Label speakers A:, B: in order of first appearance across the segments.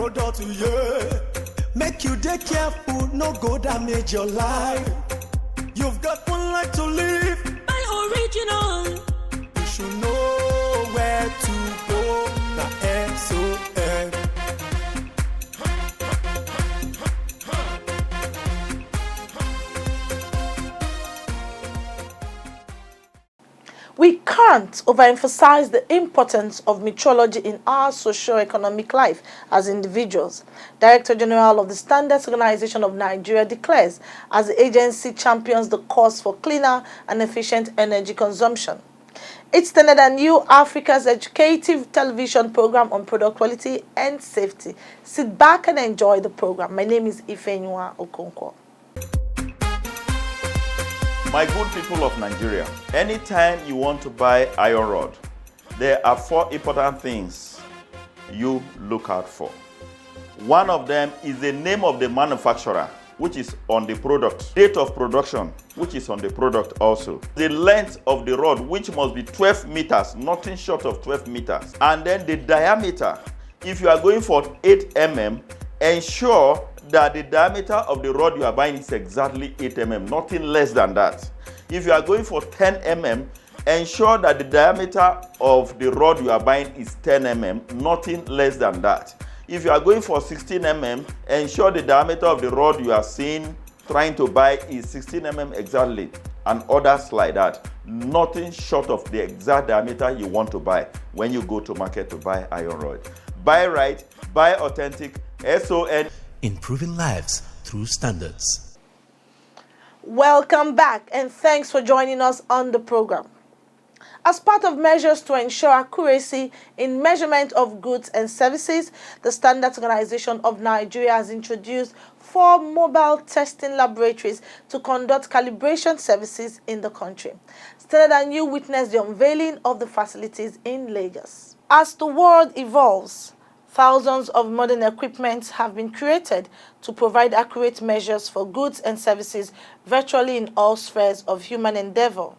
A: road out to you. Make you dey careful, no go damage your life. You've got one life to live.
B: Buy original.
A: You should know where to go. Na SOS.
C: We can't overemphasize the importance of metrology in our socio-economic life as individuals, Director General of the Standards Organization of Nigeria declares as the agency champions the cause for cleaner and efficient energy consumption. It's Standard and You, Africa's educative television program on product quality and safety. Sit back and enjoy the program. My name is Ifenyua Okonkwo.
D: My good people of Nigeria, anytime you want to buy iron rod, there are 4 important things you look out for. One of them is the name of the manufacturer, which is on the product, date of production, which is on the product also, the length of the rod, which must be 12 meters, nothing short of 12 meters, and then the diameter. If you are going for 8 mm, ensure that the diameter of the rod you are buying is exactly 8 mm, nothing less than that. If you are going for 10 mm, ensure that the diameter of the rod you are buying is 10 mm, nothing less than that. If you are going for 16 mm, ensure the diameter of the rod you are trying to buy is 16 mm exactly, and others like that. Nothing short of the exact diameter you want to buy when you go to market to buy iron rod. Buy right, buy authentic, SON.
E: Improving lives through standards.
C: Welcome back and thanks for joining us on the program. As part of measures to ensure accuracy in measurement of goods and services, the Standards Organization of Nigeria has introduced 4 mobile testing laboratories to conduct calibration services in the country. Standard and You witnessed the unveiling of the facilities in Lagos. As the world evolves, thousands of modern equipment have been created to provide accurate measures for goods and services virtually in all spheres of human endeavor.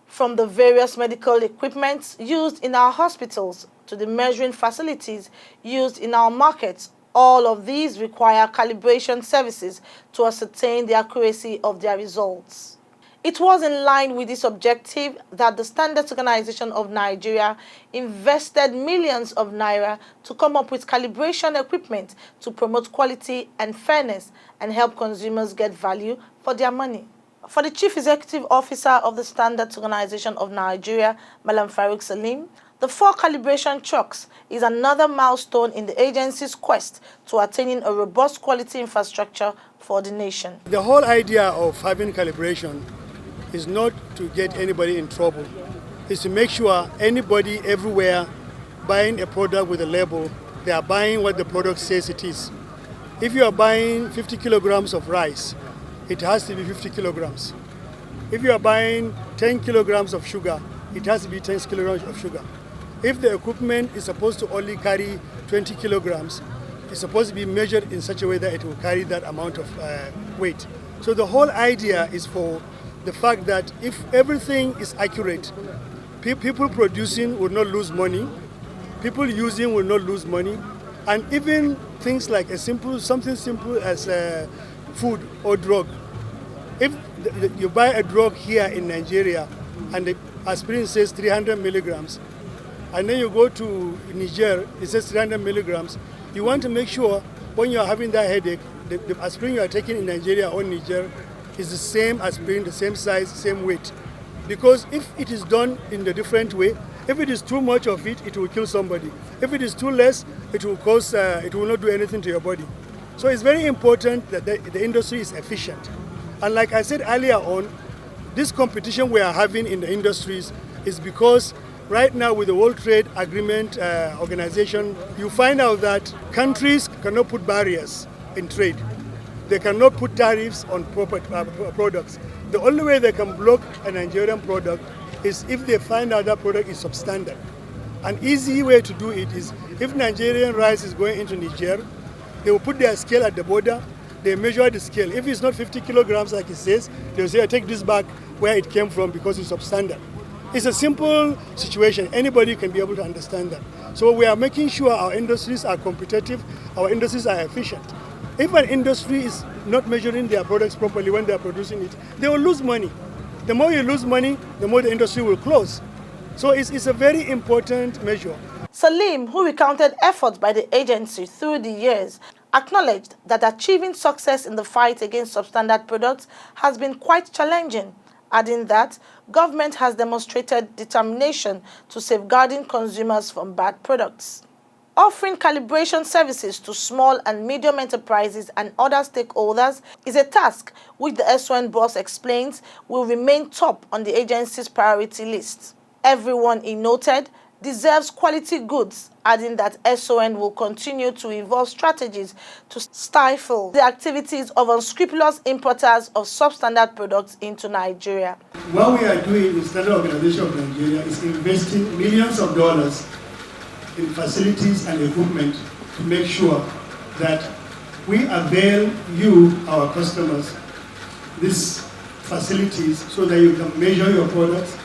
C: From the various medical equipment used in our hospitals to the measuring facilities used in our markets, all of these require calibration services to ascertain the accuracy of their results. It was in line with this objective that the Standards Organization of Nigeria invested millions of naira to come up with calibration equipment to promote quality and fairness and help consumers get value for their money. For the Chief Executive Officer of the Standards Organization of Nigeria, Malam Farouk Salim, the 4 calibration trucks is another milestone in the agency's quest to attaining a robust quality infrastructure for the nation.
F: The whole idea of having calibration is not to get anybody in trouble. It's to make sure anybody everywhere buying a product with a label, they are buying what the product says it is. If you are buying 50 kilograms of rice, it has to be 50 kilograms. If you are buying 10 kilograms of sugar, it has to be 10 kilograms of sugar. If the equipment is supposed to only carry 20 kilograms, it's supposed to be measured in such a way that it will carry that amount of weight. So the whole idea is for the fact that if everything is accurate, people producing will not lose money, people using will not lose money, and even things like something simple as food or drug. If you buy a drug here in Nigeria and the aspirin says 300 milligrams, and then you go to Niger, it says 300 milligrams, you want to make sure when you're having that headache, the aspirin you are taking in Nigeria or Niger is the same aspirin, the same size, same weight. Because if it is done in a different way, if it is too much of it, it will kill somebody. If it is too less, it will not do anything to your body. So it's very important that the industry is efficient. And like I said earlier on, this competition we are having in the industries is because right now with the World Trade Agreement Organization, you find out that countries cannot put barriers in trade. They cannot put tariffs on products. The only way they can block a Nigerian product is if they find out that product is substandard. An easy way to do it is if Nigerian rice is going into Niger, they will put their scale at the border, they measure the scale. If it's not 50 kilograms like it says, they'll say, take this back where it came from because it's substandard. It's a simple situation. Anybody can be able to understand that. So we are making sure our industries are competitive, our industries are efficient. If an industry is not measuring their products properly when they are producing it, they will lose money. The more you lose money, the more the industry will close. So it's a very important measure.
C: Salim, who recounted efforts by the agency through the years, acknowledged that achieving success in the fight against substandard products has been quite challenging, adding that government has demonstrated determination to safeguarding consumers from bad products. Offering calibration services to small and medium enterprises and other stakeholders is a task which the SON boss explains will remain top on the agency's priority list. Everyone, he noted, deserves quality goods, adding that SON will continue to evolve strategies to stifle the activities of unscrupulous importers of substandard products into Nigeria.
F: What we are doing in Standard Organization of Nigeria is investing millions of dollars in facilities and equipment to make sure that we avail you, our customers, these facilities so that you can measure your products,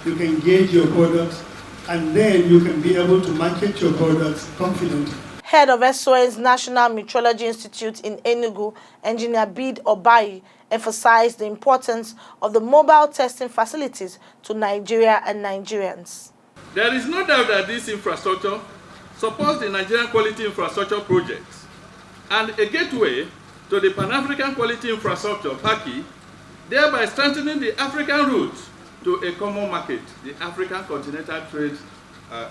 F: you can gauge your products, and then you can be able to market your products confidently.
C: Head of SON's National Metrology Institute in Enugu, Engineer Bid Obayi, emphasized the importance of the mobile testing facilities to Nigeria and Nigerians.
G: There is no doubt that this infrastructure supports the Nigerian Quality Infrastructure Project and a gateway to the Pan-African Quality Infrastructure, PACI, thereby strengthening the African route to a common market, the African Continental Trade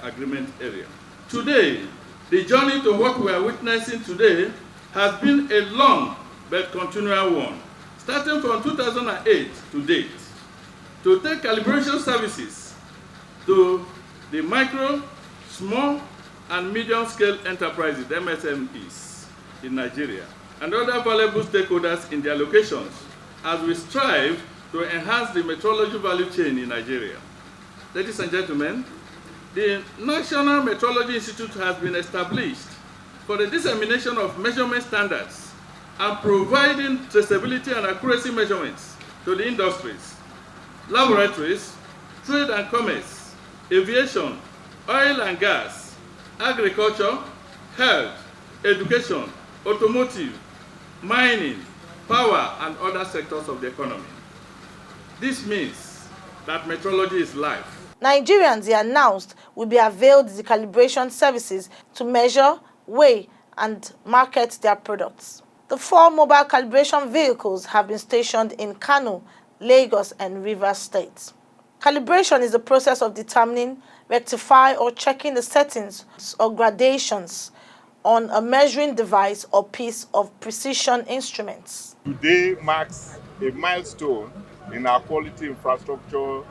G: Agreement area. Today, the journey to what we are witnessing today has been a long but continual one, starting from 2008 to date, to take calibration services to the micro, small, and medium-scale enterprises, MSMEs, in Nigeria, and other valuable stakeholders in their locations as we strive to enhance the metrology value chain in Nigeria. Ladies and gentlemen, the National Metrology Institute has been established for the dissemination of measurement standards and providing traceability and accuracy measurements to the industries, laboratories, trade and commerce, aviation, oil and gas, agriculture, health, education, automotive, mining, power, and other sectors of the economy. This means that metrology is life.
C: Nigerians, he announced, will be availed the calibration services to measure, weigh, and market their products. The 4 mobile calibration vehicles have been stationed in Kano, Lagos, and Rivers states. Calibration is the process of determining, rectify, or checking the settings or gradations on a measuring device or piece of precision instruments.
H: Today marks a milestone in our quality infrastructure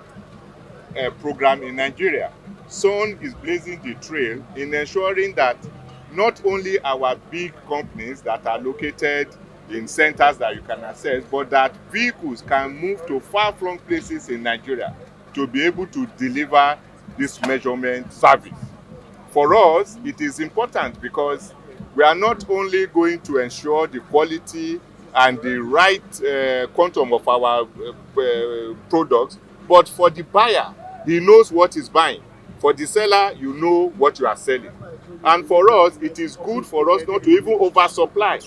H: program in Nigeria. SON is blazing the trail in ensuring that not only our big companies that are located in centers that you can access, but that vehicles can move to far-flung places in Nigeria to be able to deliver this measurement service. For us, it is important because we are not only going to ensure the quality and the right quantum of our products, but for the buyer, he knows what he's buying. For the seller, you know what you are selling. And for us, it is good for us not to even oversupply,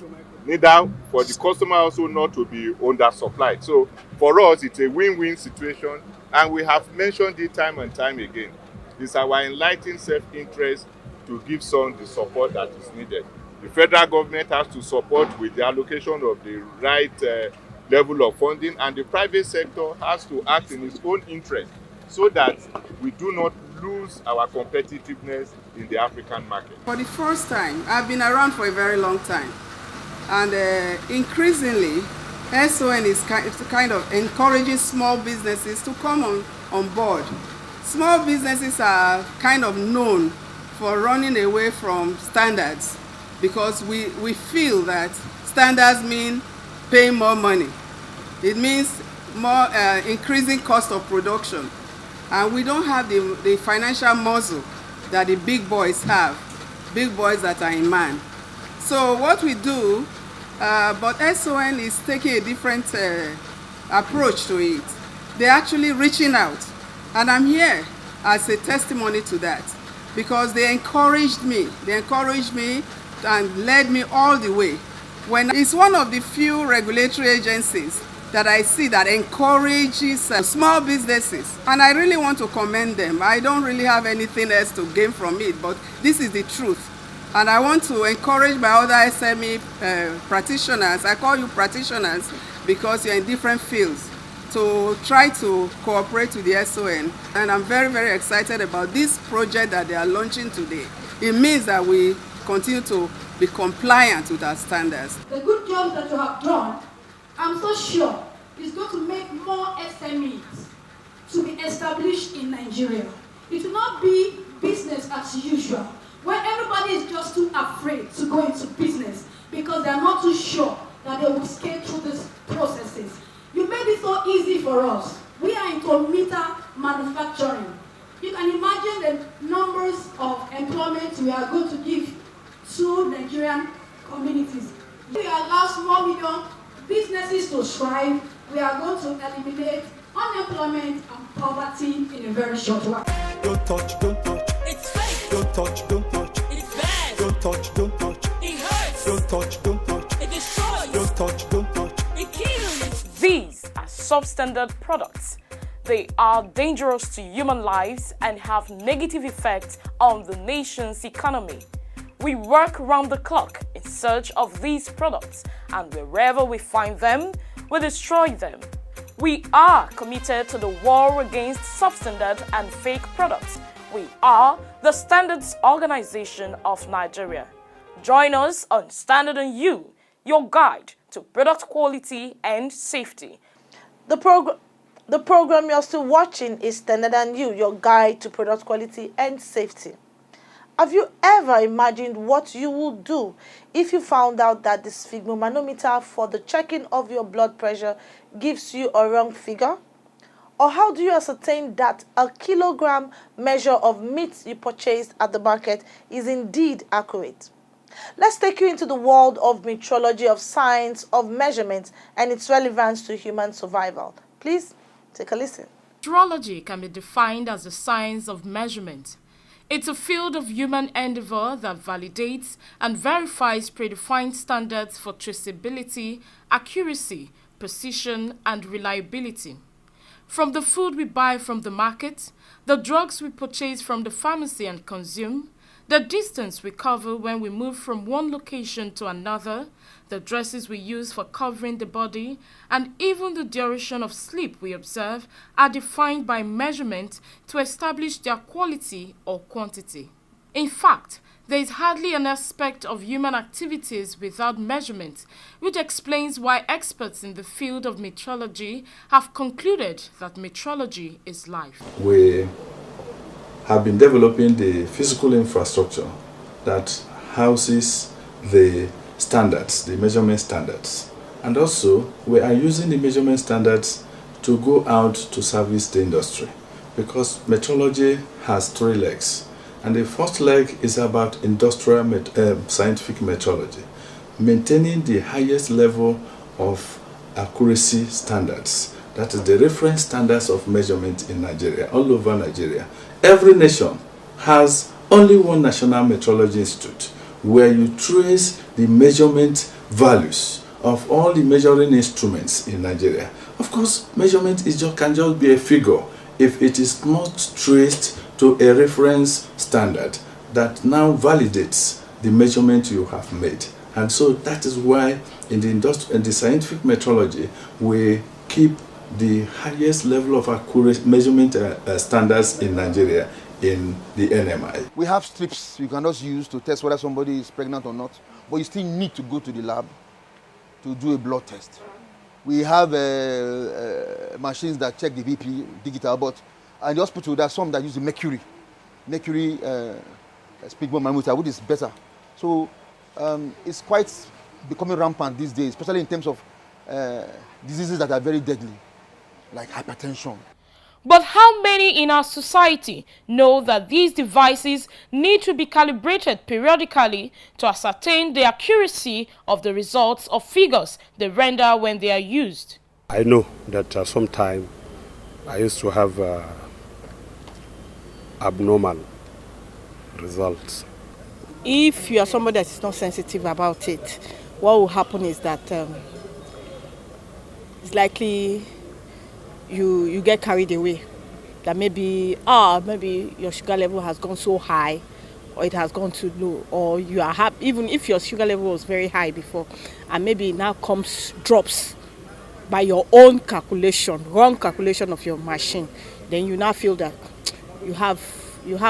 H: neither for the customer also not to be undersupplied. So for us, it's a win-win situation, and we have mentioned it time and time again. It's our enlightened self-interest to give SON the support that is needed. The federal government has to support with the allocation of the right level of funding, and the private sector has to act in its own interest so that we do not lose our competitiveness in the African market.
I: For the first time, I've been around for a very long time, and increasingly, SON is kind of encouraging small businesses to come on board. Small businesses are kind of known for running away from standards because we feel that standards mean paying more money. It means more increasing cost of production. And we don't have the financial muscle that the big boys have, big boys that are in man. So what we do, but SON is taking a different approach to it. They're actually reaching out And I'm here as a testimony to that, because they encouraged me and led me all the way. When it's one of the few regulatory agencies that I see that encourages small businesses, and I really want to commend them. I don't really have anything else to gain from it, but this is the truth. And I want to encourage my other SME practitioners, I call you practitioners because you're in different fields, to try to cooperate with the SON. And I'm very, very excited about this project that they are launching today. It means that we continue to be compliant with our standards.
J: The good job that you have done, I'm so sure, is going to make more SMEs to be established in Nigeria. It will not be business as usual, where everybody is just too afraid to go into business because they are not too sure that they will scale through these processes. You made it so easy for us. We are into meter manufacturing. You can imagine the numbers of employment we are going to give to Nigerian communities. We allow small, medium businesses to thrive. We are going to eliminate unemployment and poverty in a very short while.
A: Don't touch, don't touch.
B: It's fake.
A: Don't touch, don't touch.
B: It's bad.
A: Don't touch, don't touch.
B: It hurts.
A: Don't touch, don't touch.
B: It destroys.
A: Don't touch, don't touch.
B: It kills.
K: These are substandard products. They are dangerous to human lives and have negative effects on the nation's economy. We work round the clock in search of these products, and wherever we find them, we destroy them. We are committed to the war against substandard and fake products. We are the Standards Organization of Nigeria. Join us on Standard and You, your guide to product quality and safety.
C: The program you're still watching is Standard and You, your guide to product quality and safety. Have you ever imagined what you would do if you found out that the sphygmomanometer for the checking of your blood pressure gives you a wrong figure? Or how do you ascertain that a kilogram measure of meat you purchased at the market is indeed accurate? Let's take you into the world of metrology, of science, of measurement, and its relevance to human survival. Please take a listen.
K: Metrology can be defined as the science of measurement. It's a field of human endeavor that validates and verifies predefined standards for traceability, accuracy, precision, and reliability. From the food we buy from the market, the drugs we purchase from the pharmacy and consume, the distance we cover when we move from one location to another, the dresses we use for covering the body, and even the duration of sleep we observe are defined by measurement to establish their quality or quantity. In fact, there is hardly an aspect of human activities without measurement, which explains why experts in the field of metrology have concluded that metrology is life.
L: We have been developing the physical infrastructure that houses the standards, the measurement standards. And also, we are using the measurement standards to go out to service the industry, because metrology has 3 legs. And the first leg is about industrial scientific metrology, maintaining the highest level of accuracy standards. That is the reference standards of measurement in Nigeria, all over Nigeria. Every nation has only one national metrology institute where you trace the measurement values of all the measuring instruments in Nigeria. Of course, measurement can just be a figure if it is not traced to a reference standard that now validates the measurement you have made. And so that is why in the scientific metrology, we keep the highest level of accurate measurement standards in Nigeria in the NMI.
M: We have strips you can just use to test whether somebody is pregnant or not, but you still need to go to the lab to do a blood test. We have machines that check the BP digital, but in the hospital there are some that use the mercury sphygmomanometer, which is better. So it's quite becoming rampant these days, especially in terms of diseases that are very deadly, like hypertension.
K: But how many in our society know that these devices need to be calibrated periodically to ascertain the accuracy of the results of figures they render when they are used?
N: I know that sometime I used to have abnormal results.
C: If you are somebody that is not sensitive about it, what will happen is that it's likely you get carried away. That maybe your sugar level has gone so high, or it has gone too low, or you are happy, even if your sugar level was very high before, and maybe it now drops by your own calculation, wrong calculation of your machine, then you now feel that you have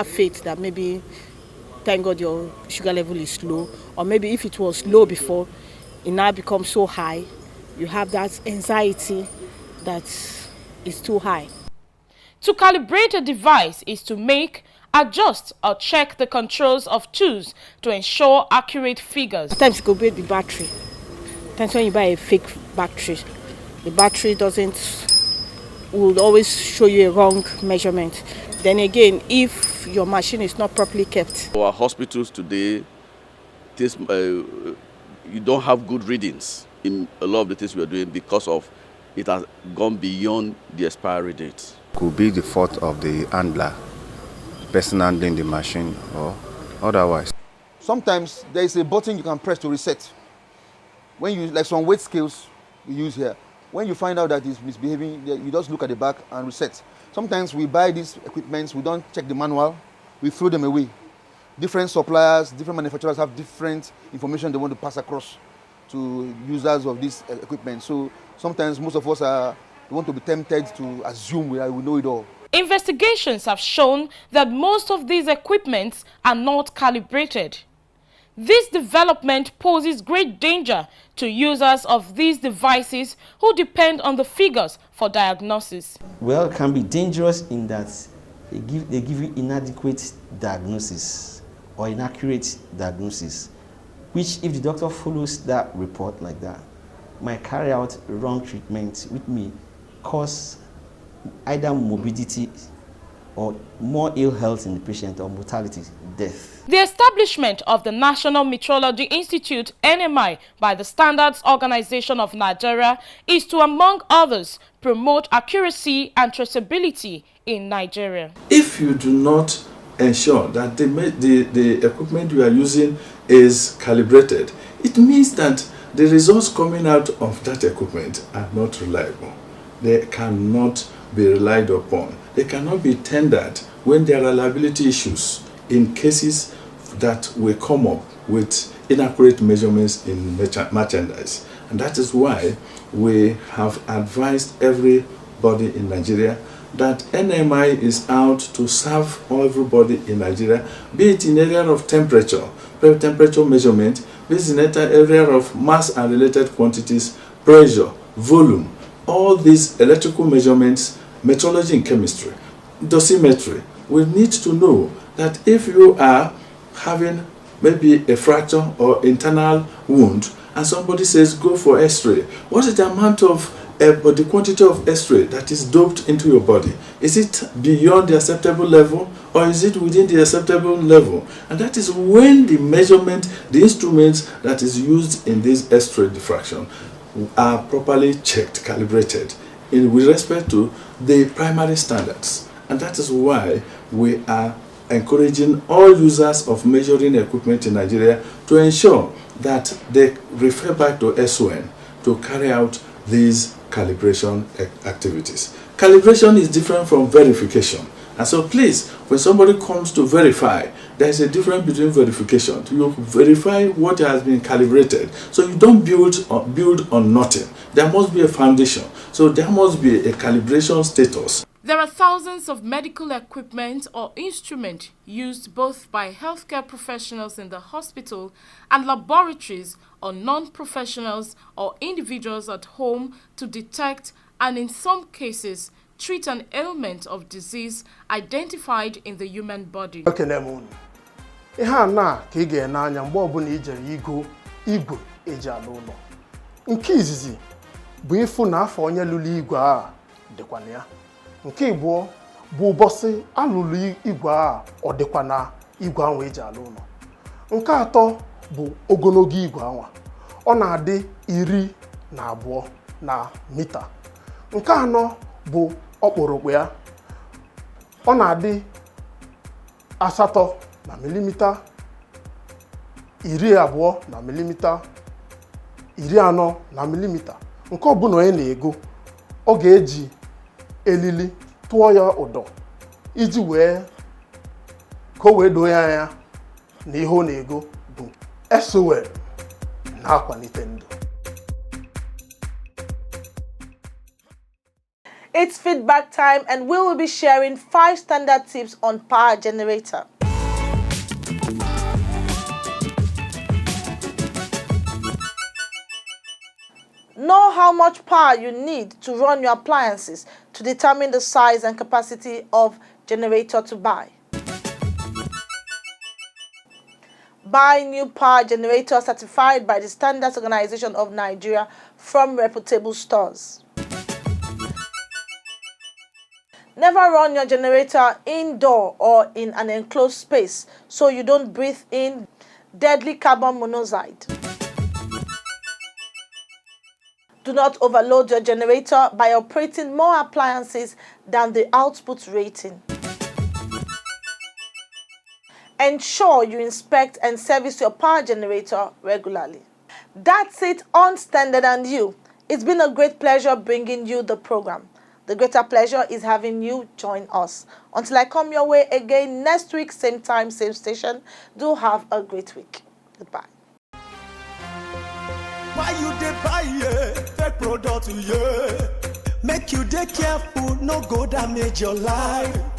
C: faith that maybe, thank God, your sugar level is low, or maybe if it was low before, it now becomes so high, you have that anxiety that is too high.
K: To calibrate a device is to make, adjust or check the controls of tools to ensure accurate figures.
C: Sometimes it could be the battery. Sometimes when you buy a fake battery, the battery will always show you a wrong measurement. Then again, if your machine is not properly kept.
O: Our hospitals today, you don't have good readings in a lot of the things we are doing because of it has gone beyond the expiry date.
P: Could be the fault of the handler, the person handling the machine, or otherwise.
M: Sometimes there is a button you can press to reset. When you, like some weight scales we use here, when you find out that it's misbehaving, you just look at the back and reset. Sometimes we buy these equipments, we don't check the manual, we throw them away. Different suppliers, different manufacturers have different information they want to pass across to users of this equipment. So sometimes most of us want to be tempted to assume we know it all.
K: Investigations have shown that most of these equipments are not calibrated. This development poses great danger to users of these devices who depend on the figures for diagnosis.
Q: Well, it can be dangerous in that they give you inadequate diagnosis or inaccurate diagnosis, which if the doctor follows that report like that, might carry out wrong treatment, which may cause either morbidity or more ill health in the patient or mortality, death.
K: The establishment of the National Metrology Institute, NMI, by the Standards Organization of Nigeria is to, among others, promote accuracy and traceability in Nigeria.
L: If you do not ensure that the equipment you are using is calibrated, it means that the results coming out of that equipment are not reliable. They cannot be relied upon. They cannot be tendered when there are reliability issues in cases that will come up with inaccurate measurements in merchandise. And that is why we have advised everybody in Nigeria that NMI is out to serve everybody in Nigeria, be it in area of temperature measurement, be it in area of mass and related quantities, pressure, volume, all these electrical measurements, metrology and chemistry, dosimetry. We need to know that if you are having maybe a fracture or internal wound and somebody says go for x-ray, what is the amount of the quantity of x-ray that is doped into your body? Is it beyond the acceptable level or is it within the acceptable level? And that is when the measurement, the instruments that is used in this x-ray diffraction are properly checked, calibrated with respect to the primary standards. And that is why we are encouraging all users of measuring equipment in Nigeria to ensure that they refer back to SON to carry out these calibration activities. Calibration is different from verification. And so please, when somebody comes to verify, there is a difference between verification. You verify what has been calibrated. So you don't build on nothing. There must be a foundation. So there must be a calibration status.
K: There are thousands of medical equipment or instruments used both by healthcare professionals in the hospital and laboratories or non-professionals or individuals at home to detect and in some cases treat an ailment of disease identified in the human body.
R: Ihe a na ka ị ga-ene anya mgbe ọbụla ijere igo igwe eji alụ ụlọ. Nke izizi bụ ịfụ na afọ onye lụrụ igwe a dịkwa na ya. Nke ịbụọ bụ ụbọchị alụrụ igwe a ọ dịkwa na igwe ahụ eji alụ ụlọ. Nke atọ bụ ogologo igwe ahụ. Ọ na-adị 12 na mita. Nke anọ bụ ọkpụrụkpụ ya. Ọ na-adị asatọ na milimita, 20 na milimita, 40 na milimita. Nke ọbụla onye na-ego, ọ ga-eji elili tụọ ya ụdọ iji wee ka o wee doo ya anya na ihe ọ na-ego bụ SOL na-akwalite ndụ.
C: It's feedback time, and we will be sharing 5 standard tips on power generator. Know how much power you need to run your appliances to determine the size and capacity of generator to buy. Buy new power generator certified by the Standards Organization of Nigeria from reputable stores. Never run your generator indoor or in an enclosed space so you don't breathe in deadly carbon monoxide. Do not overload your generator by operating more appliances than the output rating. Ensure you inspect and service your power generator regularly. That's it on Standard and You. It's been a great pleasure bringing you the program. The greater pleasure is having you join us. Until I come your way again next week, same time, same station, do have a great week. Goodbye.
A: Why you dey buy fake product, make you dey careful, no go damage your life.